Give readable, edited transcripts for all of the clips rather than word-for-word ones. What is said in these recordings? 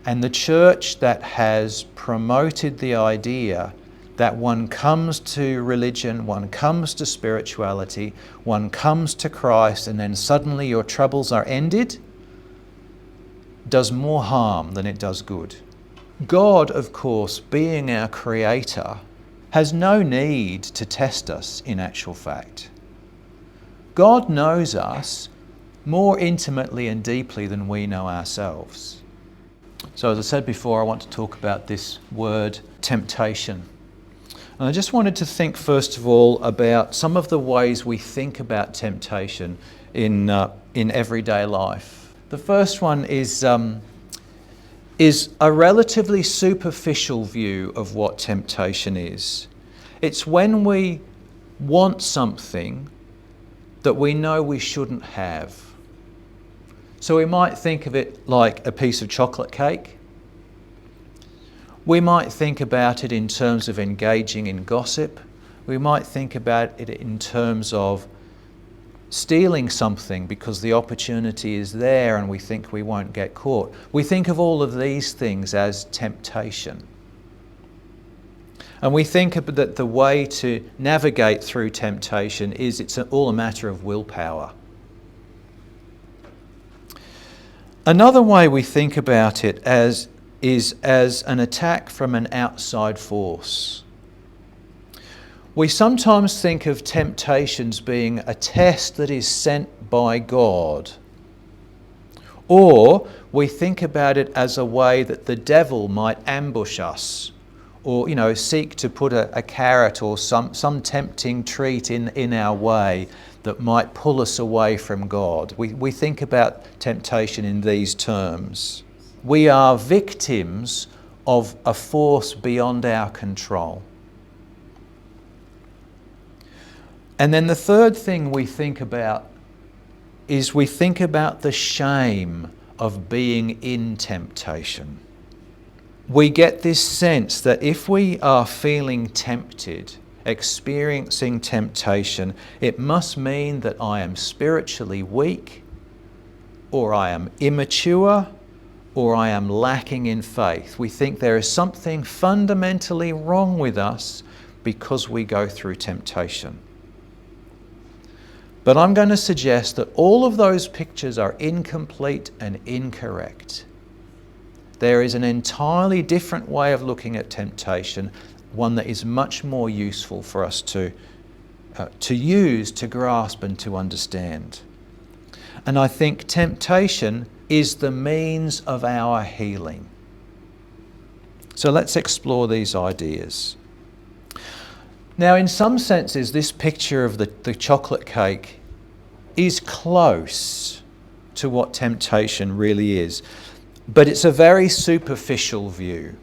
And the church that has promoted the idea that one comes to religion, one comes to spirituality, one comes to Christ, and then suddenly your troubles are ended, does more harm than it does good. God, of course, being our creator, has no need to test us in actual fact. God knows us more intimately and deeply than we know ourselves. So as I said before, I want to talk about this word, temptation. And I just wanted to think first of all about some of the ways we think about temptation in everyday life. The first one is a relatively superficial view of what temptation is. It's when we want something that we know we shouldn't have. So we might think of it like a piece of chocolate cake. We might think about it in terms of engaging in gossip. We might think about it in terms of stealing something because the opportunity is there and we think we won't get caught. We think of all of these things as temptation. And we think that the way to navigate through temptation is it's all a matter of willpower. Another way we think about it is as an attack from an outside force. We sometimes think of temptations being a test that is sent by God. Or we think about it as a way that the devil might ambush us, or seek to put a carrot or some tempting treat in our way that might pull us away from God. We think about temptation in these terms. We are victims of a force beyond our control. And then the third thing we think about is we think about the shame of being in temptation. We get this sense that if we are feeling tempted, experiencing temptation, it must mean that I am spiritually weak, or I am immature, or I am lacking in faith. We think there is something fundamentally wrong with us because we go through temptation. But I'm going to suggest that all of those pictures are incomplete and incorrect. There is an entirely different way of looking at temptation, one that is much more useful for us to use, to grasp and to understand. And I think temptation is the means of our healing. So let's explore these ideas. Now, in some senses, this picture of the chocolate cake is close to what temptation really is, but it's a very superficial view.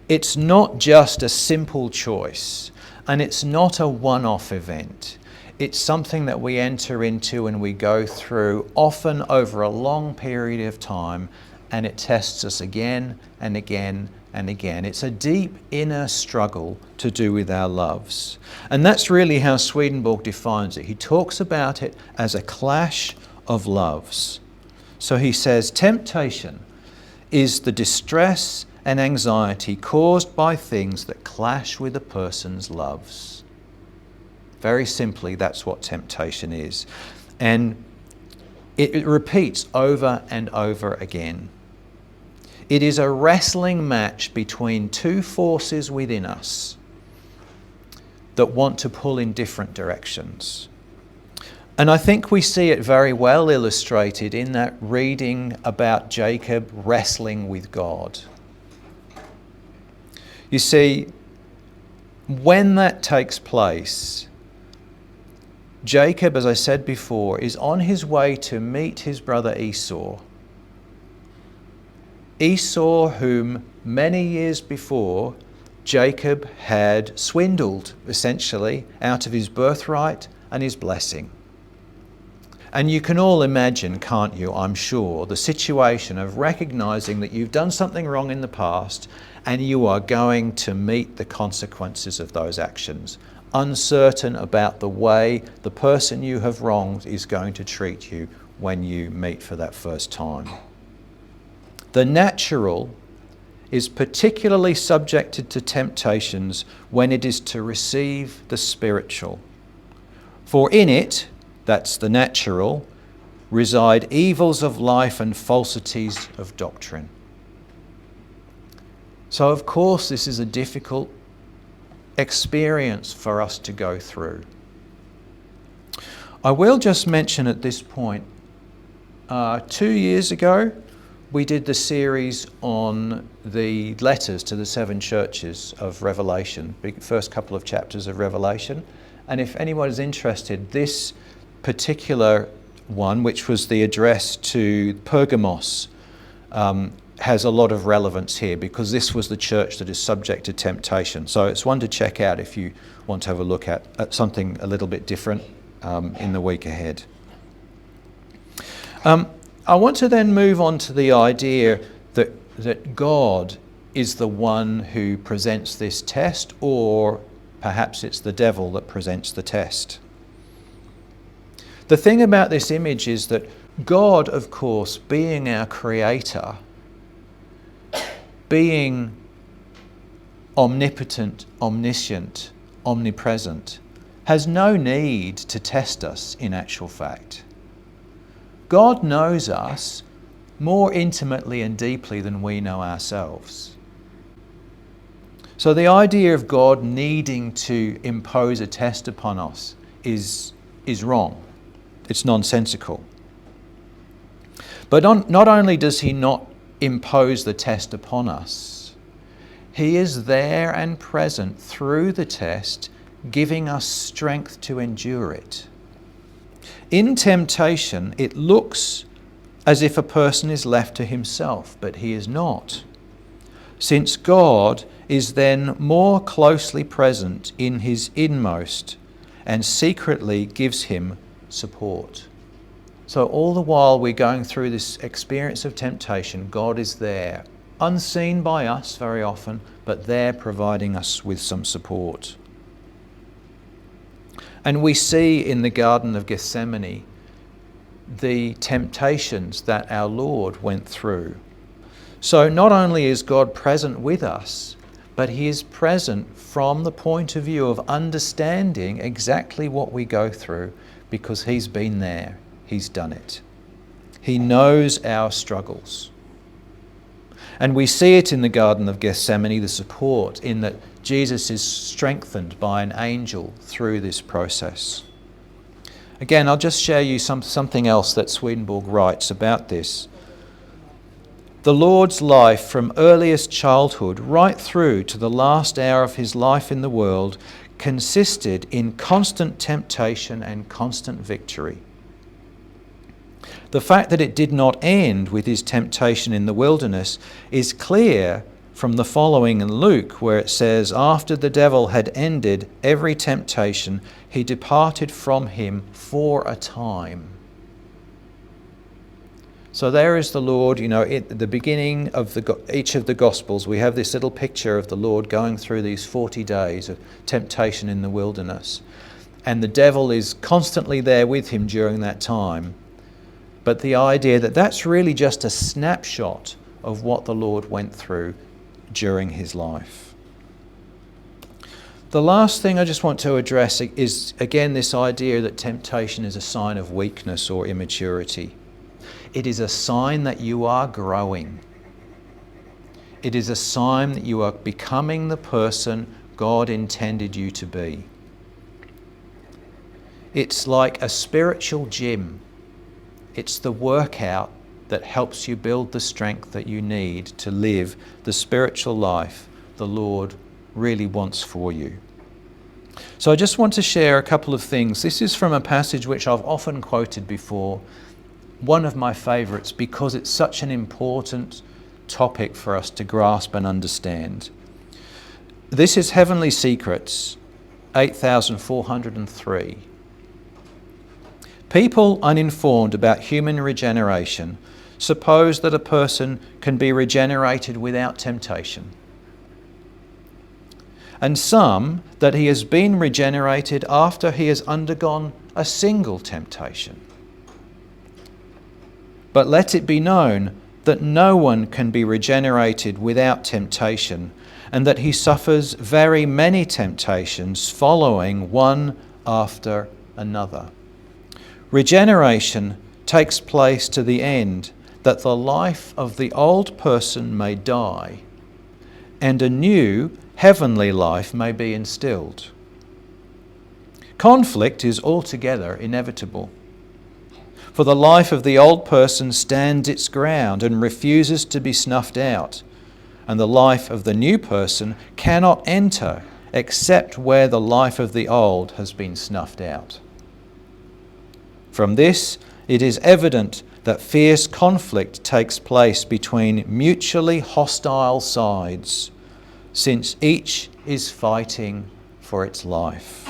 It's not just a simple choice, and it's not a one-off event. It's something that we enter into and we go through, often over a long period of time, and it tests us again and again and again. It's a deep inner struggle to do with our loves. And that's really how Swedenborg defines it. He talks about it as a clash of loves. So he says, temptation is the distress and anxiety caused by things that clash with a person's loves. Very simply, that's what temptation is. And it repeats over and over again. It is a wrestling match between two forces within us that want to pull in different directions. And I think we see it very well illustrated in that reading about Jacob wrestling with God. You see, when that takes place, Jacob, as I said before, is on his way to meet his brother Esau. Esau, whom many years before Jacob had swindled, essentially, out of his birthright and his blessing. And you can all imagine, can't you, I'm sure, the situation of recognizing that you've done something wrong in the past and you are going to meet the consequences of those actions, uncertain about the way the person you have wronged is going to treat you when you meet for that first time. The natural is particularly subjected to temptations when it is to receive the spiritual. For in it, that's the natural, reside evils of life and falsities of doctrine. So of course this is a difficult experience for us to go through. I will just mention at this point, 2 years ago we did the series on the letters to the 7 churches of Revelation, the first couple of chapters of Revelation. And if anyone is interested, this particular one, which was the address to Pergamos, has a lot of relevance here because this was the church that is subject to temptation. So it's one to check out if you want to have a look at something a little bit different in the week ahead. I want to then move on to the idea that God is the one who presents this test, or perhaps it's the devil that presents the test. The thing about this image is that God, of course, being our creator, being omnipotent, omniscient, omnipresent, has no need to test us in actual fact. God knows us more intimately and deeply than we know ourselves. So the idea of God needing to impose a test upon us is wrong. It's nonsensical. But not only does he not impose the test upon us, he is there and present through the test, giving us strength to endure it. In temptation, it looks as if a person is left to himself, but he is not, since God is then more closely present in his inmost and secretly gives him support. So all the while we're going through this experience of temptation, God is there, unseen by us very often, but there providing us with some support. And we see in the Garden of Gethsemane the temptations that our Lord went through. So not only is God present with us, but he is present from the point of view of understanding exactly what we go through, because he's been there, he's done it. He knows our struggles. And we see it in the Garden of Gethsemane, the support, in that Jesus is strengthened by an angel through this process. Again, I'll just share you something else that Swedenborg writes about this. The Lord's life from earliest childhood right through to the last hour of his life in the world consisted in constant temptation and constant victory. The fact that it did not end with his temptation in the wilderness is clear from the following in Luke, where it says, after the devil had ended every temptation, he departed from him for a time. So there is the Lord, at the beginning of each of the Gospels, we have this little picture of the Lord going through these 40 days of temptation in the wilderness. And the devil is constantly there with him during that time. But the idea that that's really just a snapshot of what the Lord went through during his life. The last thing I just want to address is, again, this idea that temptation is a sign of weakness or immaturity. It is a sign that you are growing. It is a sign that you are becoming the person God intended you to be. It's like a spiritual gym. It's the workout that helps you build the strength that you need to live the spiritual life the Lord really wants for you. So I just want to share a couple of things. This is from a passage which I've often quoted before, one of my favourites, because it's such an important topic for us to grasp and understand. This is Heavenly Secrets, 8403. People uninformed about human regeneration suppose that a person can be regenerated without temptation, and some that he has been regenerated after he has undergone a single temptation. But let it be known that no one can be regenerated without temptation, and that he suffers very many temptations following one after another. Regeneration takes place to the end that the life of the old person may die and a new heavenly life may be instilled. Conflict is altogether inevitable, for the life of the old person stands its ground and refuses to be snuffed out, and the life of the new person cannot enter except where the life of the old has been snuffed out. From this, it is evident that fierce conflict takes place between mutually hostile sides, since each is fighting for its life.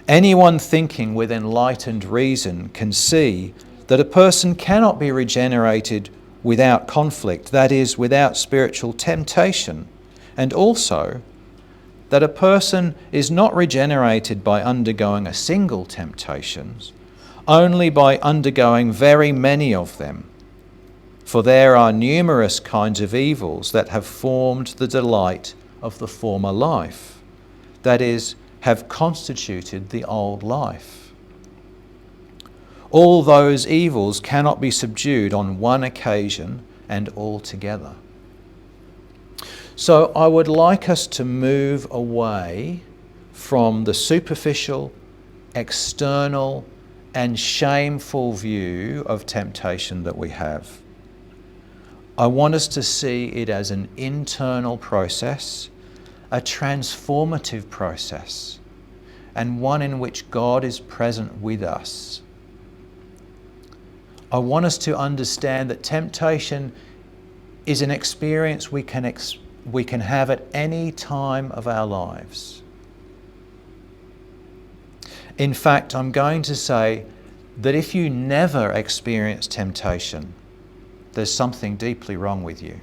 Anyone thinking with enlightened reason can see that a person cannot be regenerated without conflict, that is, without spiritual temptation, and also that a person is not regenerated by undergoing a single temptation, only by undergoing very many of them. For there are numerous kinds of evils that have formed the delight of the former life, that is, have constituted the old life. All those evils cannot be subdued on one occasion and all together. So I would like us to move away from the superficial, external, and shameful view of temptation that we have. I want us to see it as an internal process, a transformative process, and one in which God is present with us. I want us to understand that temptation is an experience we can have at any time of our lives. In fact, I'm going to say that if you never experience temptation, there's something deeply wrong with you.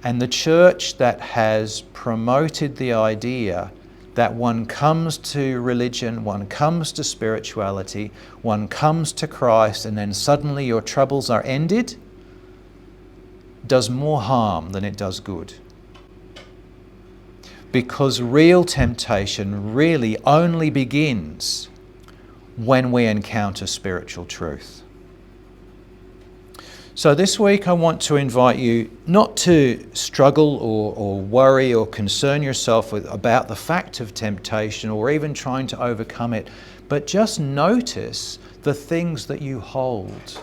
And the church that has promoted the idea that one comes to religion, one comes to spirituality, one comes to Christ, and then suddenly your troubles are ended, does more harm than it does good. Because real temptation really only begins when we encounter spiritual truth. So this week I want to invite you not to struggle or worry or concern yourself about the fact of temptation or even trying to overcome it, but just notice the things that you hold.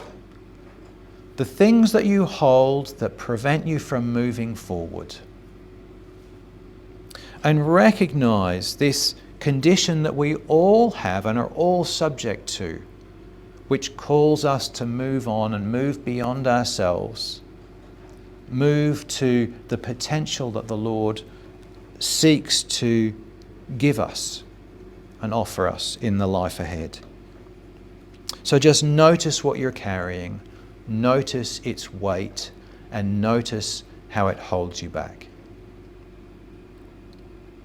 The things that you hold that prevent you from moving forward. And recognize this condition that we all have and are all subject to, which calls us to move on and move beyond ourselves, move to the potential that the Lord seeks to give us and offer us in the life ahead. So just notice what you're carrying, notice its weight, and notice how it holds you back.